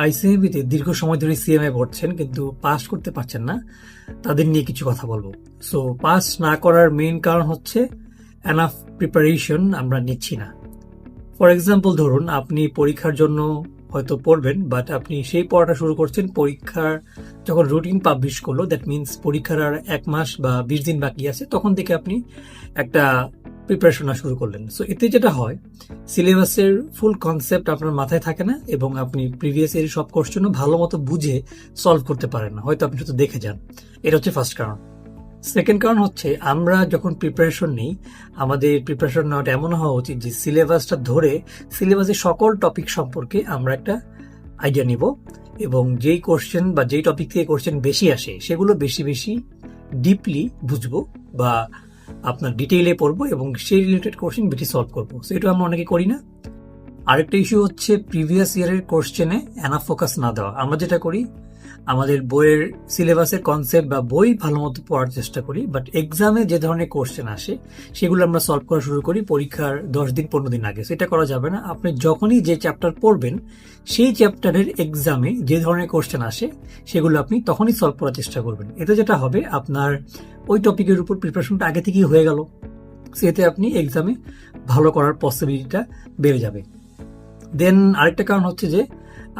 আইসিএমবিতে দীর্ঘ সময় ধরে সিএমএ পড়ছেন কিন্তু পাস করতে পারছেন না, তাদের নিয়ে কিছু কথা বলবো। সো পাস না করার মেইন কারণ হচ্ছে এনাফ প্রিপারেশন আমরা নিচ্ছি না। ফর এক্সাম্পল ধরুন আপনি পরীক্ষার জন্য হয়তো পড়বেন, বাট আপনি সেই পড়াটা শুরু করছেন পরীক্ষার যখন রুটিন পাবলিশ করলো, দ্যাট মিনস পরীক্ষার আর 1 মাস বা 20 দিন বাকি আছে, তখন থেকে আপনি একটা প্রিপারেশন শুরু করলেন। সো এতে যেটা হয়, সিলেবাসের ফুল কনসেপ্ট আপনার মাথায় থাকে না এবং আপনি প্রিভিয়াস ইয়ারের সব কোশ্চেনও ভালো মতো বুঝে সলভ করতে পারেন না, হয়তো আপনি শুধু দেখে যান। এটা হচ্ছে ফার্স্ট কারণ। সেকেন্ড কারণ হচ্ছে আমরা যখন প্রিপারেশন নিই, আমাদের প্রিপারেশন নেওয়াটা এমন হওয়া উচিত যে সিলেবাসটা ধরে সিলেবাসের সকল টপিক সম্পর্কে আমরা একটা আইডিয়া নিব এবং যেই কোশ্চেন বা যেই টপিক থেকে কোশ্চেন বেশি আসে সেগুলো বেশি বেশি ডিপলি বুঝবো বা আপনার ডিটেইলে পড়বো এবং সেই রিলেটেড কোশ্চেন বেশি সলভ করবো। সো এটা আমরা অনেকে করি না। আরেকটা ইস্যু হচ্ছে প্রিভিয়াস ইয়ারের কোশ্চেনে এনাফ ফোকাস না দেওয়া। আমরা যেটা করি, আমাদের বইয়ের সিলেবাসের কনসেপ্ট বা বই ভালো মতো পড়ার চেষ্টা করি, বাট এক্সামে যে ধরনের কোশ্চেন আসে সেগুলো আমরা সলভ করা শুরু করি পরীক্ষার 10 দিন 15 দিন আগে। সেটা করা যাবে না। আপনি যখনই যে চ্যাপ্টার পড়বেন সেই চ্যাপ্টারের এক্সামে যে ধরনের কোশ্চেন আসে সেগুলো আপনি তখনই সলভ করার চেষ্টা করবেন। এতে যেটা হবে, আপনার ওই টপিকের উপর প্রিপারেশনটা আগে থেকেই হয়ে গেল, সেতে আপনি এক্সামে ভালো করার পসিবিলিটিটা বেড়ে যাবে। দেন আরেকটা কারণ হচ্ছে যে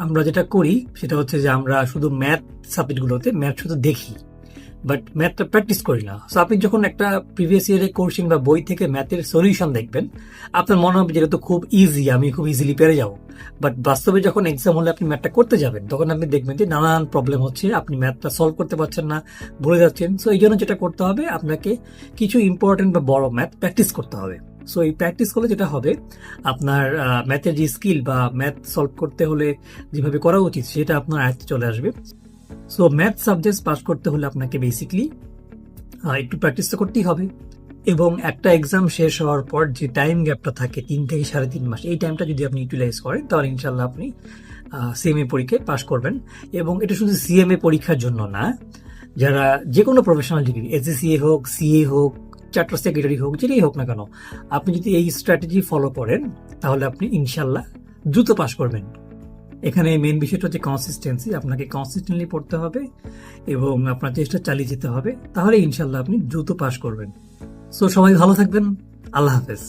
আমরা যেটা করি সেটা হচ্ছে যে আমরা শুধু ম্যাথ সাবজেক্টগুলোতে ম্যাথ শুধু দেখি, বাট ম্যাথটা প্র্যাকটিস করি না। সো আপনি যখন একটা প্রিভিয়াস ইয়ারের কোশ্চেন বা বই থেকে ম্যাথের সলিউশন দেখবেন, আপনার মনে হবে যেটা তো খুব ইজি, আমি খুব ইজিলি পেরে যাবো। বাট বাস্তবে যখন এক্সাম হলে আপনি ম্যাথটা করতে যাবেন, তখন আপনি দেখবেন যে নানান প্রবলেম হচ্ছে, আপনি ম্যাথটা সলভ করতে পারছেন না, ভুলে যাচ্ছেন। সো এই জন্য যেটা করতে হবে, আপনাকে কিছু ইম্পর্টেন্ট বা বড় ম্যাথ প্র্যাকটিস করতে হবে। সো এই প্র্যাকটিস করলে যেটা হবে, আপনার ম্যাথের যে স্কিল বা ম্যাথ সলভ করতে হলে যেভাবে করা উচিত সেটা আপনার আয়ত্তে চলে আসবে। সো ম্যাথ সাবজেক্ট পাস করতে হলে আপনাকে বেসিকলি একটু প্র্যাকটিস তো করতেই হবে এবং একটা এক্সাম শেষ হওয়ার পর যে টাইম গ্যাপটা থাকে 3 থেকে 3.5 মাস, এই টাইমটা যদি আপনি ইউটিলাইজ করেন তাহলে ইনশাল্লাহ আপনি সিএমএ পরীক্ষায় পাস করবেন। এবং এটা শুধু সিএমএ পরীক্ষার জন্য না, যারা যে কোনো প্রফেশনাল ডিগ্রি, এসএসসিএ হোক, সিএ হোক, চার্টার সেক্রেটারি হোক, যেটাই হোক না কেন, আপনি যদি এই স্ট্র্যাটেজি ফলো করেন তাহলে আপনি ইনশাল্লাহ দ্রুত পাস করবেন। এখানে মেন বিষয়টা হচ্ছে কনসিস্টেন্সি। আপনাকে কনসিস্টেন্টলি পড়তে হবে এবং আপনার চেষ্টা চালিয়ে যেতে হবে, তাহলে ইনশাল্লাহ আপনি দ্রুত পাস করবেন। সো সবাই ভালো থাকবেন। আল্লাহ হাফেজ।